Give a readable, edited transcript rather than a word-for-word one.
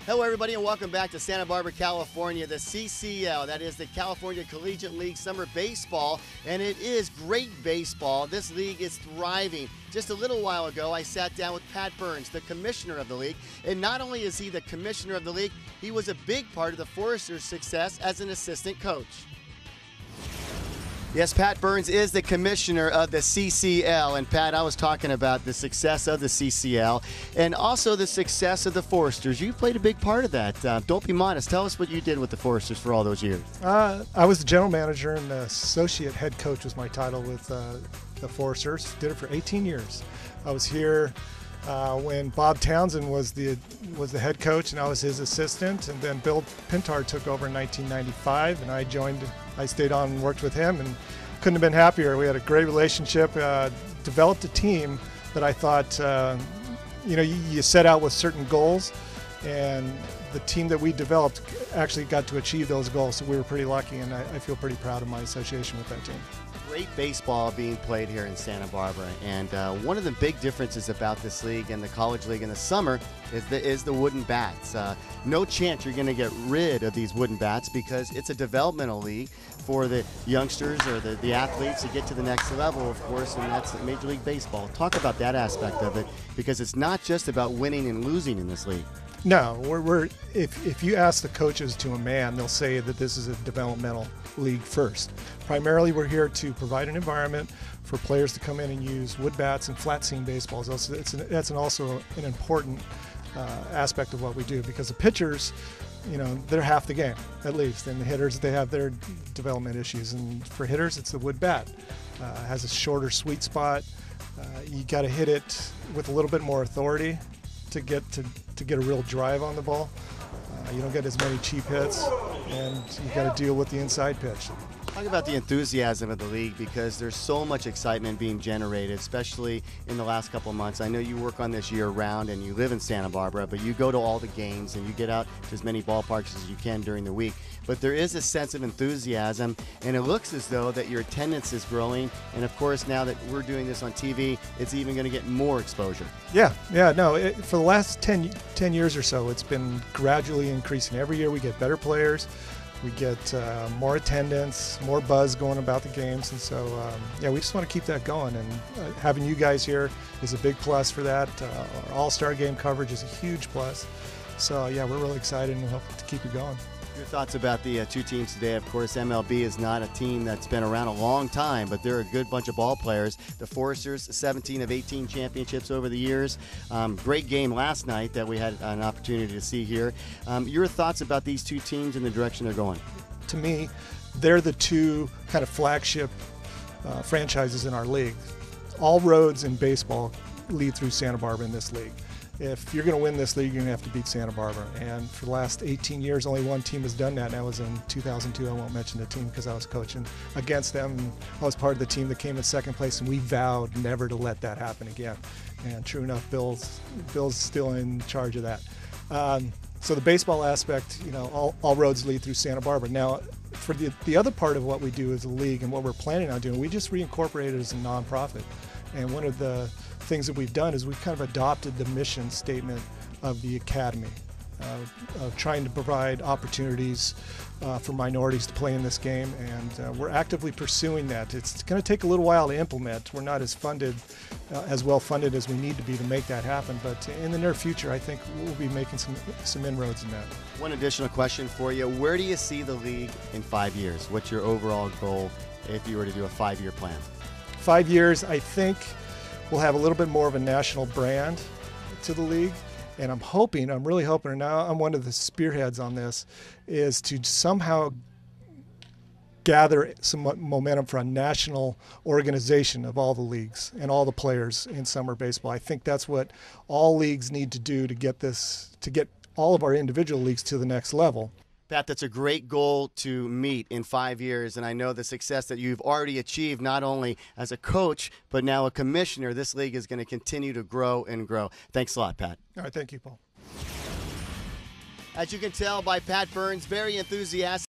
Hello, everybody, and welcome back to Santa Barbara, California, the CCL. That is the California Collegiate League Summer Baseball, and it is great baseball. This league is thriving. Just a little while ago, I sat down with Pat Burns, the commissioner of the league, and not only is he the commissioner of the league, he was a big part of the Foresters' success as an assistant coach. Yes, Pat Burns is the commissioner of the CCL. And Pat, I was talking about the success of the CCL and also the success of the Foresters. You played a big part of that. Don't be modest. Tell us what you did with the Foresters for all those years. I was the general manager, and associate head coach was my title with the Foresters. Did it for 18 years. I was here when Bob Townsend was the head coach, and I was his assistant. And then Bill Pintar took over in 1995, and I stayed on and worked with him, and couldn't have been happier. We had a great relationship, developed a team that I thought, you set out with certain goals, and the team that we developed actually got to achieve those goals. So we were pretty lucky, and I feel pretty proud of my association with that team. Great baseball being played here in Santa Barbara, and one of the big differences about this league and the college league in the summer is the wooden bats. No chance you're going to get rid of these wooden bats because it's a developmental league for the youngsters or the athletes to get to the next level, of course, and that's Major League Baseball. Talk about that aspect of it, because it's not just about winning and losing in this league. No, if you ask the coaches to a man, they'll say that this is a developmental league first. Primarily, we're here to provide an environment for players to come in and use wood bats and flat seam baseballs. That's also an important aspect of what we do, because the pitchers, they're half the game at least, and the hitters, they have their development issues. And for hitters, it's the wood bat. It has a shorter sweet spot. You got to hit it with a little bit more authority to get a real drive on the ball. You don't get as many cheap hits, and you got to deal with the inside pitch. Talk about the enthusiasm of the league, because there's so much excitement being generated, especially in the last couple of months. I know you work on this year-round and you live in Santa Barbara, but you go to all the games and you get out to as many ballparks as you can during the week. But there is a sense of enthusiasm, and it looks as though that your attendance is growing. And of course, now that we're doing this on TV, it's even going to get more exposure. For the last 10 years or so, it's been gradually increasing. Every year we get better players. We get more attendance, more buzz going about the games, and so we just want to keep that going. And having you guys here is a big plus for that. Our All-Star Game coverage is a huge plus. So we're really excited, and we hope to keep it going. Your thoughts about the two teams today? Of course, MLB is not a team that's been around a long time, but they're a good bunch of ball players. The Foresters, 17 of 18 championships over the years. Great game last night that we had an opportunity to see here. Your thoughts about these two teams and the direction they're going? To me, they're the two kind of flagship franchises in our league. All roads in baseball lead through Santa Barbara in this league. If you're going to win this league, you're going to have to beat Santa Barbara. And for the last 18 years, only one team has done that, and that was in 2002. I won't mention the team because I was coaching against them. I was part of the team that came in second place, and we vowed never to let that happen again. And true enough, Bill's still in charge of that. So the baseball aspect, all roads lead through Santa Barbara. Now, for the other part of what we do as a league and what we're planning on doing, we just reincorporated as a nonprofit. And one of the things that we've done is we've kind of adopted the mission statement of the academy, of trying to provide opportunities for minorities to play in this game, and we're actively pursuing that. It's going to take a little while to implement. We're not as well funded as we need to be to make that happen, but in the near future, I think we'll be making some inroads in that. One additional question for you. Where do you see the league in 5 years? What's your overall goal if you were to do a 5-year plan? 5 years, I think we'll have a little bit more of a national brand to the league. And I'm really hoping, and now I'm one of the spearheads on this, is to somehow gather some momentum for a national organization of all the leagues and all the players in summer baseball. I think that's what all leagues need to do to get all of our individual leagues to the next level. Pat, that's a great goal to meet in 5 years, and I know the success that you've already achieved, not only as a coach, but now a commissioner. This league is going to continue to grow and grow. Thanks a lot, Pat. All right, thank you, Paul. As you can tell by Pat Burns, very enthusiastic.